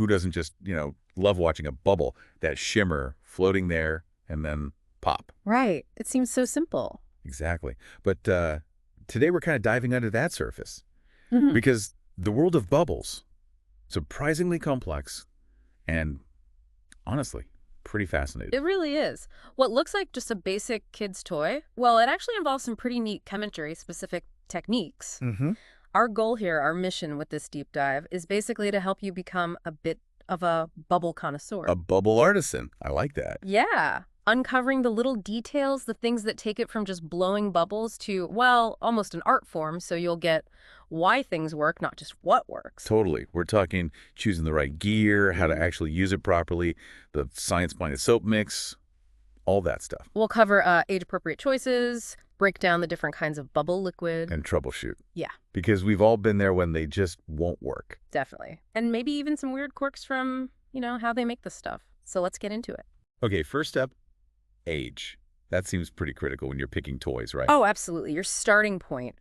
Who doesn't just, love watching a bubble, that shimmer floating there and then pop? Right. It seems so simple. Exactly. But today we're kind of diving under that surface Mhm. because the world of bubbles, surprisingly complex and honestly, pretty fascinating. It really is. What looks like just a basic kid's toy, well, it actually involves some pretty neat chemistry-specific techniques. Mm-hmm. Our goal here, our mission with this deep dive, is basically to help you become a bit of a bubble connoisseur. A bubble artisan. I like that. Yeah. Uncovering the little details, the things that take it from just blowing bubbles to, well, almost an art form, so you'll get why things work, not just what works. Totally. We're talking choosing the right gear, how to actually use it properly, the science behind the soap mix, all that stuff. We'll cover age-appropriate choices, break down the different kinds of bubble liquid. And troubleshoot. Yeah, Because we've all been there when they just won't work. definitely. And maybe even some weird quirks from, how they make this stuff. So let's get into it. Okay, first up, age. That seems pretty critical when you're picking toys, right? Oh, absolutely. Your starting point.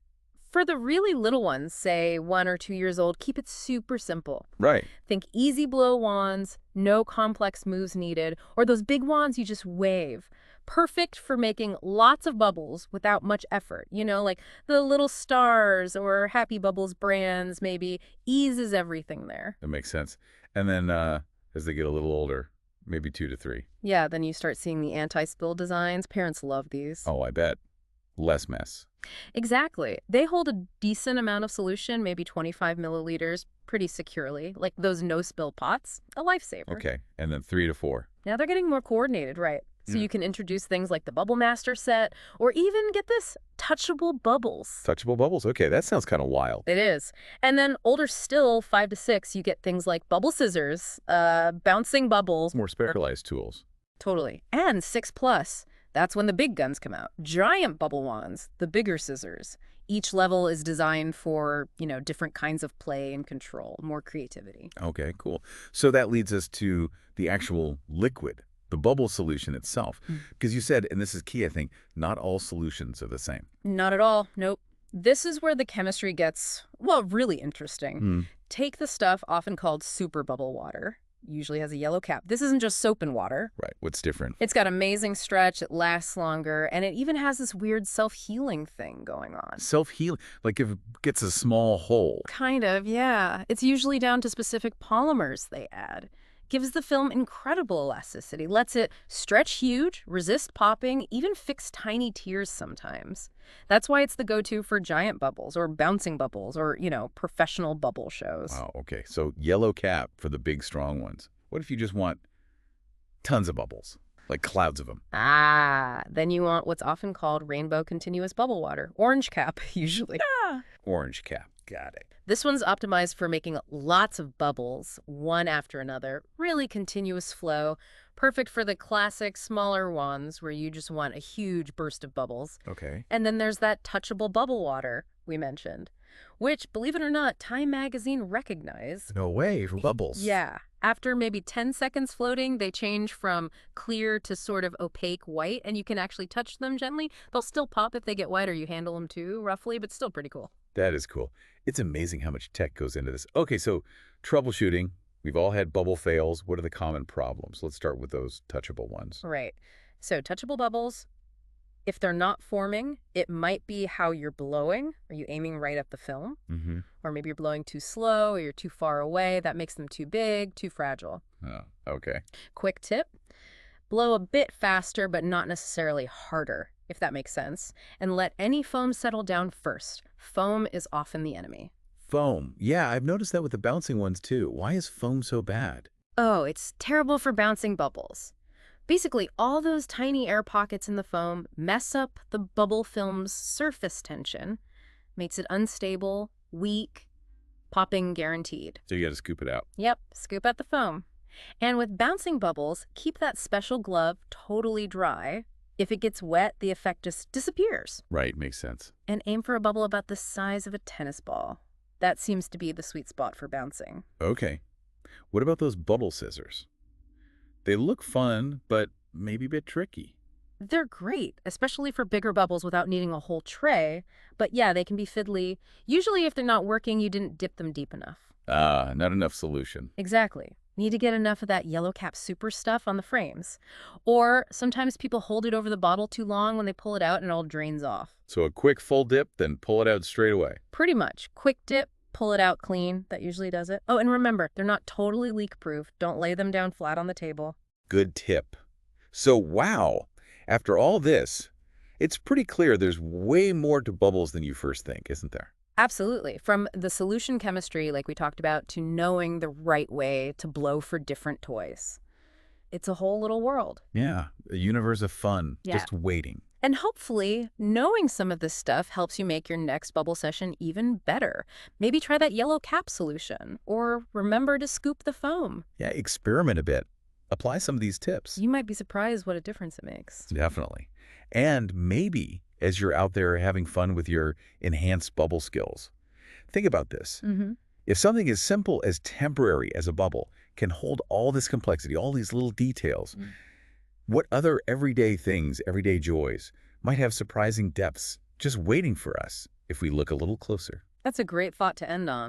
For the really little ones, say 1 or 2 years old, keep it super simple. Right. Think easy blow wands, no complex moves needed, or those big wands you just wave. Perfect for making lots of bubbles without much effort. Like the little stars or Happy Bubbles brands maybe eases everything there. That makes sense. And then as they get a little older, maybe 2 to 3. Yeah, then you start seeing the anti-spill designs. Parents love these. Oh, I bet. Less mess. Exactly. They hold a decent amount of solution, maybe 25 milliliters, pretty securely. Like those no-spill pots, a lifesaver. Okay. And then 3 to 4. Now they're getting more coordinated, right? So you can introduce things like the Bubble Master set, or even, get this, Touchable Bubbles. Touchable bubbles? Okay, that sounds kind of wild. It is. And then older still, 5 to 6, you get things like bubble scissors, bouncing bubbles. More specialized tools. Totally. And 6 plus. That's when the big guns come out. Giant bubble wands, the bigger scissors. Each level is designed for, different kinds of play and control, more creativity. Okay, cool. So that leads us to the actual liquid, the bubble solution itself. Because you said, and this is key, I think, not all solutions are the same. Not at all. Nope. This is where the chemistry gets, well, really interesting. Take the stuff often called super bubble water. Usually has a yellow cap. This isn't just soap and water. Right. What's different? It's got amazing stretch, it lasts longer, and it even has this weird self-healing thing going on. Self-healing. Like if it gets a small hole. Kind of, yeah. It's usually down to specific polymers they add. Gives the film incredible elasticity, lets it stretch huge, resist popping, even fix tiny tears sometimes. That's why it's the go-to for giant bubbles or bouncing bubbles or, professional bubble shows. Wow, okay. So yellow cap for the big, strong ones. What if you just want tons of bubbles, like clouds of them? Then you want what's often called rainbow continuous bubble water. Orange cap, usually. Orange cap. Got it. This one's optimized for making lots of bubbles, one after another. Really continuous flow. Perfect for the classic smaller ones where you just want a huge burst of bubbles. Okay. And then there's that touchable bubble water we mentioned, which, believe it or not, Time magazine recognized. No way, for bubbles. Yeah. After maybe 10 seconds floating, they change from clear to sort of opaque white, and you can actually touch them gently. They'll still pop if they get wet or you handle them too, roughly, but still pretty cool. That is cool. It's amazing how much tech goes into this. Okay, so troubleshooting. We've all had bubble fails. What are the common problems? Let's start with those touchable ones. Right. So touchable bubbles, if they're not forming, it might be how you're blowing. Are you aiming right at the film? Mm-hmm. Or maybe you're blowing too slow or you're too far away. That makes them too big, too fragile. Oh, okay. Quick tip, blow a bit faster but not necessarily harder, if that makes sense. And let any foam settle down first. Foam is often the enemy. Foam. Yeah, I've noticed that with the bouncing ones too. Why is foam so bad? Oh, it's terrible for bouncing bubbles. Basically, all those tiny air pockets in the foam mess up the bubble film's surface tension, makes it unstable, weak, popping guaranteed. So you got to scoop it out. Yep, scoop out the foam. And with bouncing bubbles, keep that special glove totally dry. If it gets wet, the effect just disappears. Right, makes sense. And aim for a bubble about the size of a tennis ball. That seems to be the sweet spot for bouncing. Okay. What about those bubble scissors? They look fun, but maybe a bit tricky. They're great, especially for bigger bubbles without needing a whole tray. But yeah, they can be fiddly. Usually if they're not working, you didn't dip them deep enough. Not enough solution. Exactly. Need to get enough of that yellow cap super stuff on the frames. Or sometimes people hold it over the bottle too long when they pull it out and it all drains off. So a quick full dip, then pull it out straight away. Pretty much. Quick dip, pull it out clean. That usually does it. Oh, and remember, they're not totally leak-proof. Don't lay them down flat on the table. Good tip. So, wow, after all this, it's pretty clear there's way more to bubbles than you first think, isn't there? Absolutely. From the solution chemistry, like we talked about, to knowing the right way to blow for different toys. It's a whole little world. Yeah, a universe of fun, Yeah. just waiting. And hopefully, knowing some of this stuff helps you make your next bubble session even better. Maybe try that yellow cap solution, or remember to scoop the foam. Yeah, experiment a bit. Apply some of these tips. You might be surprised what a difference it makes. Definitely. And maybe as you're out there having fun with your enhanced bubble skills, think about this. If something as simple as temporary as a bubble can hold all this complexity, all these little details, what other everyday things, everyday joys, might have surprising depths just waiting for us if we look a little closer? That's a great thought to end on.